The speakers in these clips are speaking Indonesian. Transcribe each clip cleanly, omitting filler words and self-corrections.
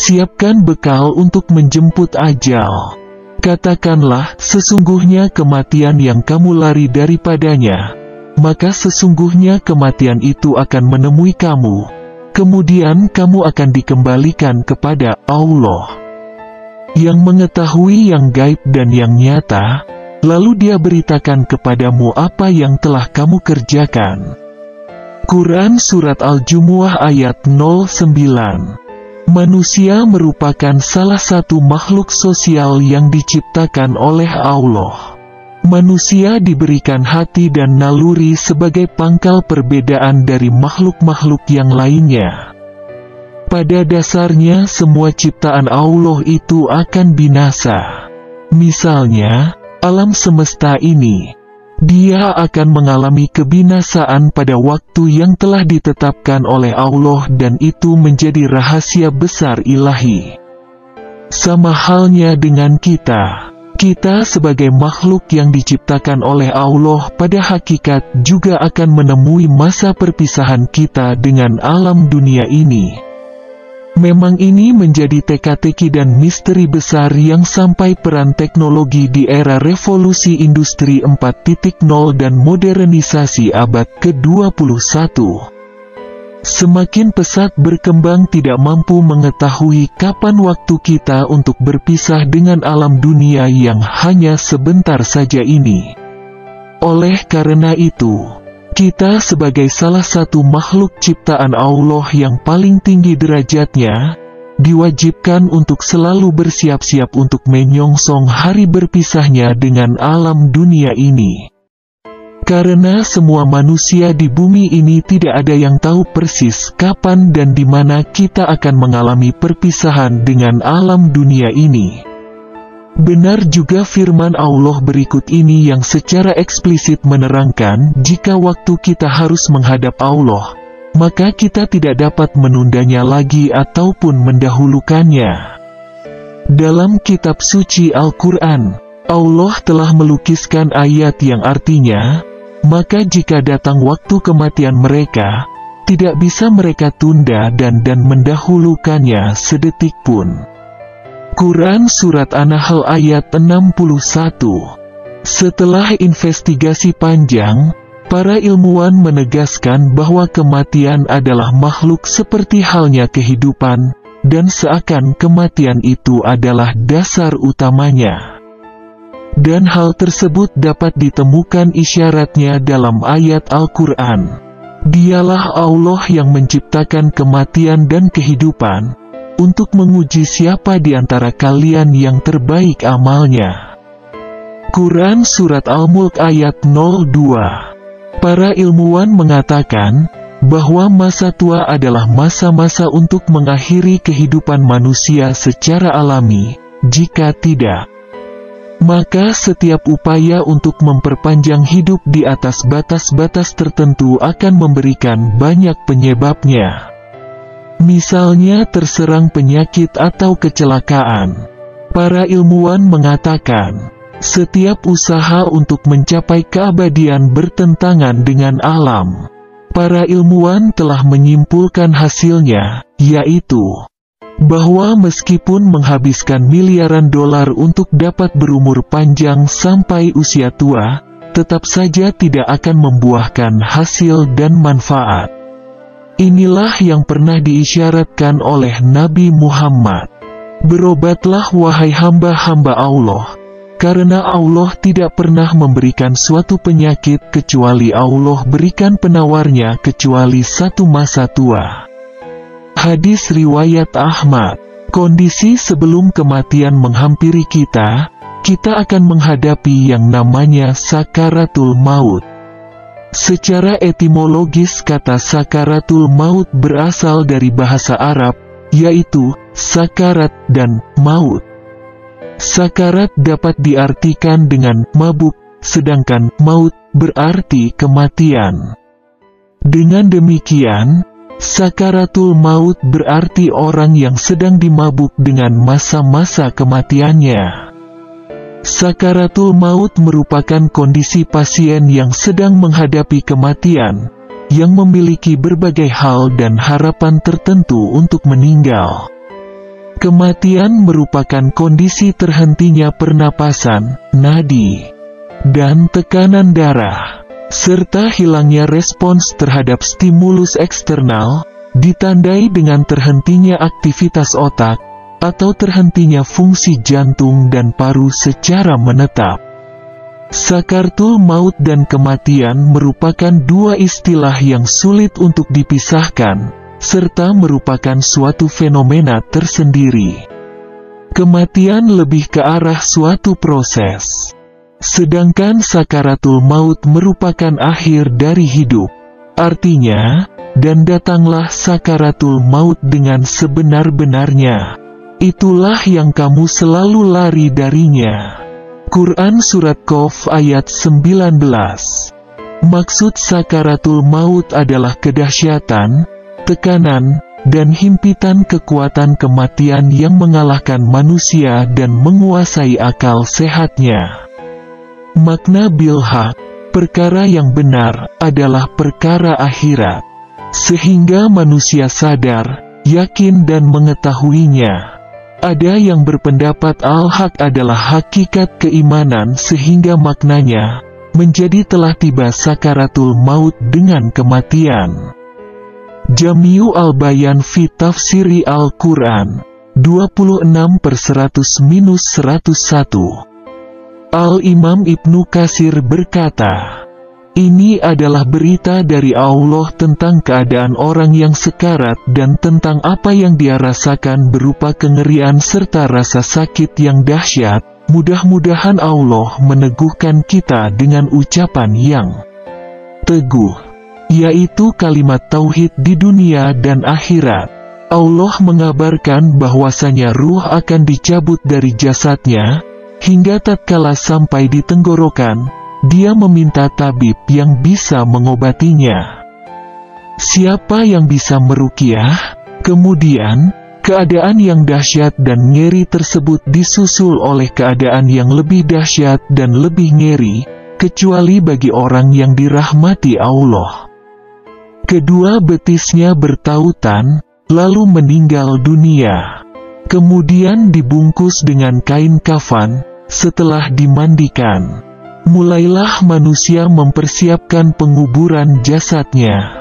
siapkan bekal untuk menjemput ajal. Katakanlah, sesungguhnya kematian yang kamu lari daripadanya, maka sesungguhnya kematian itu akan menemui kamu. Kemudian kamu akan dikembalikan kepada Allah, yang mengetahui yang gaib dan yang nyata, lalu Dia beritakan kepadamu apa yang telah kamu kerjakan. Quran Surat Al-Jumu'ah ayat 09. Manusia merupakan salah satu makhluk sosial yang diciptakan oleh Allah. Manusia diberikan hati dan naluri sebagai pangkal perbedaan dari makhluk-makhluk yang lainnya. Pada dasarnya semua ciptaan Allah itu akan binasa. Misalnya, alam semesta ini, dia akan mengalami kebinasaan pada waktu yang telah ditetapkan oleh Allah dan itu menjadi rahasia besar ilahi. Sama halnya dengan kita. Kita sebagai makhluk yang diciptakan oleh Allah pada hakikat juga akan menemui masa perpisahan kita dengan alam dunia ini. Memang ini menjadi teka-teki dan misteri besar yang sampai peran teknologi di era revolusi industri 4.0 dan modernisasi abad ke-21. Semakin pesat berkembang tidak mampu mengetahui kapan waktu kita untuk berpisah dengan alam dunia yang hanya sebentar saja ini. Oleh karena itu, kita sebagai salah satu makhluk ciptaan Allah yang paling tinggi derajatnya, diwajibkan untuk selalu bersiap-siap untuk menyongsong hari berpisahnya dengan alam dunia ini. Karena semua manusia di bumi ini tidak ada yang tahu persis kapan dan di mana kita akan mengalami perpisahan dengan alam dunia ini. Benar juga firman Allah berikut ini yang secara eksplisit menerangkan jika waktu kita harus menghadap Allah, maka kita tidak dapat menundanya lagi ataupun mendahulukannya. Dalam kitab suci Al-Quran, Allah telah melukiskan ayat yang artinya, maka jika datang waktu kematian mereka, tidak bisa mereka tunda dan mendahulukannya sedetik pun. Quran Surat An-Nahl ayat 61. Setelah investigasi panjang, para ilmuwan menegaskan bahwa kematian adalah makhluk seperti halnya kehidupan, dan seakan kematian itu adalah dasar utamanya. Dan hal tersebut dapat ditemukan isyaratnya dalam ayat Al-Quran. Dialah Allah yang menciptakan kematian dan kehidupan, untuk menguji siapa di antara kalian yang terbaik amalnya. Quran Surat Al-Mulk ayat 02. Para ilmuwan mengatakan, bahwa masa tua adalah masa-masa untuk mengakhiri kehidupan manusia secara alami. Jika tidak, maka setiap upaya untuk memperpanjang hidup di atas batas-batas tertentu akan memberikan banyak penyebabnya. Misalnya terserang penyakit atau kecelakaan. Para ilmuwan mengatakan, setiap usaha untuk mencapai keabadian bertentangan dengan alam. Para ilmuwan telah menyimpulkan hasilnya, yaitu bahwa meskipun menghabiskan miliaran dolar untuk dapat berumur panjang sampai usia tua, tetap saja tidak akan membuahkan hasil dan manfaat. Inilah yang pernah diisyaratkan oleh Nabi Muhammad. Berobatlah wahai hamba-hamba Allah, karena Allah tidak pernah memberikan suatu penyakit kecuali Allah berikan penawarnya kecuali satu masa tua. Hadis riwayat Ahmad. Kondisi sebelum kematian menghampiri kita akan menghadapi yang namanya sakaratul maut. Secara etimologis kata sakaratul maut berasal dari bahasa Arab, yaitu sakarat dan maut. Sakarat dapat diartikan dengan mabuk, sedangkan maut berarti kematian. Dengan demikian, sakaratul maut berarti orang yang sedang dimabuk dengan masa-masa kematiannya. Sakaratul maut merupakan kondisi pasien yang sedang menghadapi kematian, yang memiliki berbagai hal dan harapan tertentu untuk meninggal. Kematian merupakan kondisi terhentinya pernapasan, nadi, dan tekanan darah, serta hilangnya respons terhadap stimulus eksternal, ditandai dengan terhentinya aktivitas otak, atau terhentinya fungsi jantung dan paru secara menetap. Sakaratul maut dan kematian merupakan dua istilah yang sulit untuk dipisahkan, serta merupakan suatu fenomena tersendiri. Kematian lebih ke arah suatu proses, sedangkan sakaratul maut merupakan akhir dari hidup. Artinya, dan datanglah sakaratul maut dengan sebenar-benarnya. Itulah yang kamu selalu lari darinya. Quran Surat Qaf ayat 19. Maksud sakaratul maut adalah kedahsyatan, tekanan, dan himpitan kekuatan kematian yang mengalahkan manusia dan menguasai akal sehatnya. Makna bilhaq, perkara yang benar, adalah perkara akhirat. Sehingga manusia sadar, yakin dan mengetahuinya. Ada yang berpendapat al-haq adalah hakikat keimanan sehingga maknanya, menjadi telah tiba sakaratul maut dengan kematian. Jami'u al-Bayan fi Tafsiri Al-Quran 26/100-101. Al-Imam Ibnu Katsir berkata, ini adalah berita dari Allah tentang keadaan orang yang sekarat dan tentang apa yang dia rasakan berupa kengerian serta rasa sakit yang dahsyat. Mudah-mudahan Allah meneguhkan kita dengan ucapan yang teguh, yaitu kalimat tauhid di dunia dan akhirat. Allah mengabarkan bahwasanya ruh akan dicabut dari jasadnya, hingga tatkala sampai di tenggorokan, dia meminta tabib yang bisa mengobatinya. Siapa yang bisa meruqyah? Kemudian, keadaan yang dahsyat dan ngeri tersebut disusul oleh keadaan yang lebih dahsyat dan lebih ngeri, kecuali bagi orang yang dirahmati Allah. Kedua betisnya bertautan, lalu meninggal dunia. Kemudian dibungkus dengan kain kafan, setelah dimandikan. Mulailah manusia mempersiapkan penguburan jasadnya.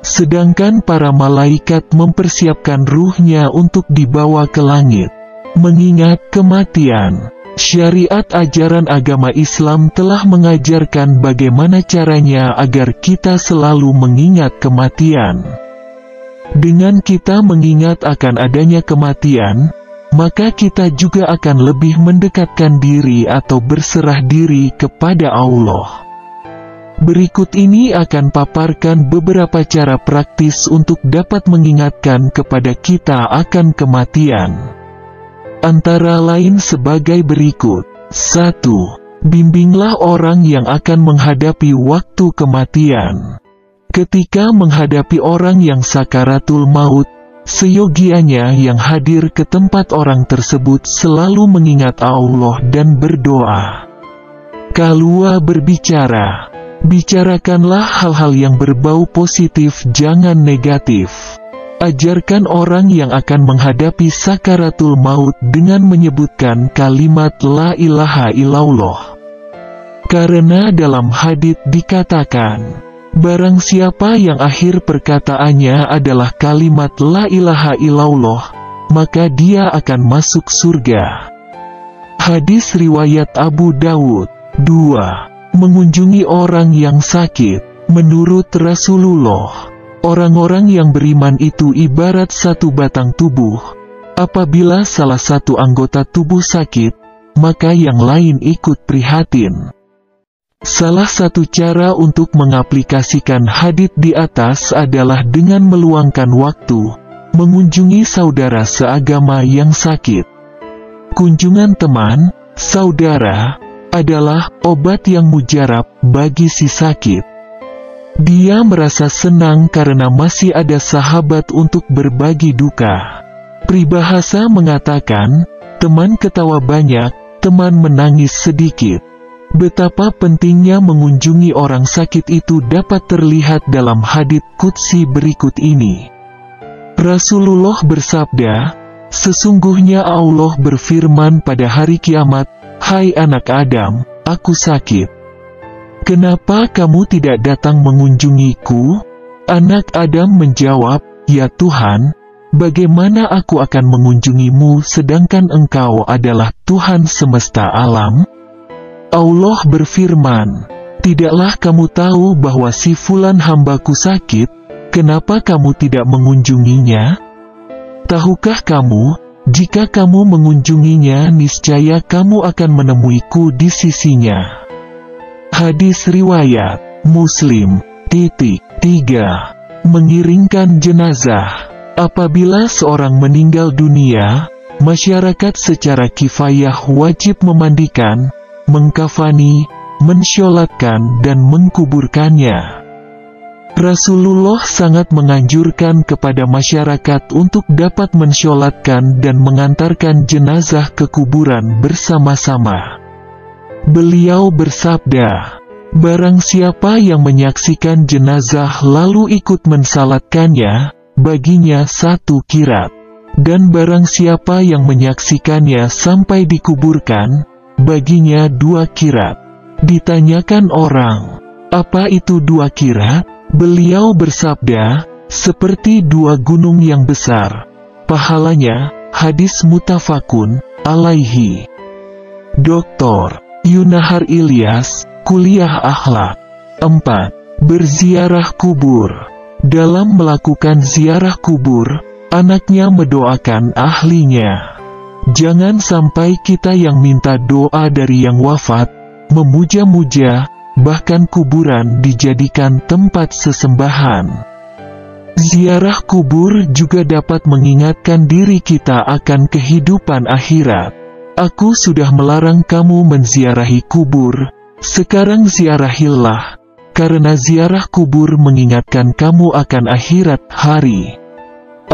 Sedangkan para malaikat mempersiapkan ruhnya untuk dibawa ke langit. Mengingat kematian, syariat ajaran agama Islam telah mengajarkan bagaimana caranya agar kita selalu mengingat kematian. Dengan kita mengingat akan adanya kematian, maka kita juga akan lebih mendekatkan diri atau berserah diri kepada Allah. Berikut ini akan paparkan beberapa cara praktis untuk dapat mengingatkan kepada kita akan kematian. Antara lain sebagai berikut. 1. Bimbinglah orang yang akan menghadapi waktu kematian. Ketika menghadapi orang yang sakaratul maut, seyogianya yang hadir ke tempat orang tersebut selalu mengingat Allah dan berdoa. Kalua berbicara, bicarakanlah hal-hal yang berbau positif, jangan negatif. Ajarkan orang yang akan menghadapi sakaratul maut dengan menyebutkan kalimat la ilaha illallah. Karena dalam hadits dikatakan, barang siapa yang akhir perkataannya adalah kalimat la ilaha illallah, maka dia akan masuk surga. Hadis riwayat Abu Dawud. 2. Mengunjungi orang yang sakit. Menurut Rasulullah, orang-orang yang beriman itu ibarat satu batang tubuh. Apabila salah satu anggota tubuh sakit, maka yang lain ikut prihatin. Salah satu cara untuk mengaplikasikan hadits di atas adalah dengan meluangkan waktu, mengunjungi saudara seagama yang sakit. Kunjungan teman, saudara, adalah obat yang mujarab bagi si sakit. Dia merasa senang karena masih ada sahabat untuk berbagi duka. Peribahasa mengatakan, teman ketawa banyak, teman menangis sedikit. Betapa pentingnya mengunjungi orang sakit itu dapat terlihat dalam hadits qudsi berikut ini. Rasulullah bersabda, Sesungguhnya Allah berfirman pada hari kiamat, "Hai anak Adam, aku sakit. Kenapa kamu tidak datang mengunjungiku?" Anak Adam menjawab, "Ya Tuhan, bagaimana aku akan mengunjungimu sedangkan Engkau adalah Tuhan semesta alam?" Allah berfirman, "Tidaklah kamu tahu bahwa si fulan hambaku sakit, kenapa kamu tidak mengunjunginya? Tahukah kamu, jika kamu mengunjunginya niscaya kamu akan menemuiku di sisinya." Hadis riwayat Muslim. 3. Mengiringkan jenazah. Apabila seorang meninggal dunia, masyarakat secara kifayah wajib memandikan, mengkafani, mensyolatkan dan mengkuburkannya. Rasulullah sangat menganjurkan kepada masyarakat untuk dapat mensyolatkan dan mengantarkan jenazah ke kuburan bersama-sama. Beliau bersabda, "Barang siapa yang menyaksikan jenazah lalu ikut mensalatkannya, baginya 1 qirat. Dan barang siapa yang menyaksikannya sampai dikuburkan, baginya 2 qirat." Ditanyakan orang, "Apa itu 2 qirat?" Beliau bersabda, "Seperti 2 gunung yang besar. Pahalanya." Hadis muttafaqun alaihi. Dr. Yunahar Ilyas, Kuliah Akhlak. 4. Berziarah kubur. Dalam melakukan ziarah kubur, anaknya mendoakan ahlinya. Jangan sampai kita yang minta doa dari yang wafat, memuja-muja, bahkan kuburan dijadikan tempat sesembahan. Ziarah kubur juga dapat mengingatkan diri kita akan kehidupan akhirat. "Aku sudah melarang kamu menziarahi kubur, sekarang ziarahilah, karena ziarah kubur mengingatkan kamu akan akhirat hari."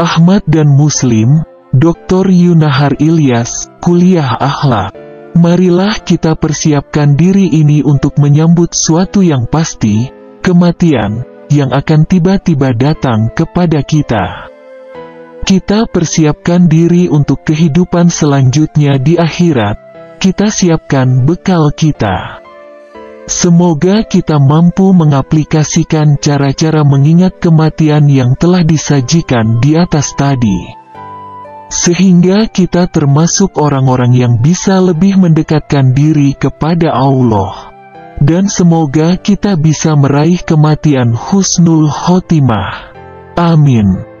Ahmad dan Muslim, Dr. Yunahar Ilyas, Kuliah Akhlak. Marilah kita persiapkan diri ini untuk menyambut suatu yang pasti, kematian, yang akan tiba-tiba datang kepada kita. Kita persiapkan diri untuk kehidupan selanjutnya di akhirat. Kita siapkan bekal kita. Semoga kita mampu mengaplikasikan cara-cara mengingat kematian yang telah disajikan di atas tadi, sehingga kita termasuk orang-orang yang bisa lebih mendekatkan diri kepada Allah. Dan semoga kita bisa meraih kematian husnul khotimah. Amin.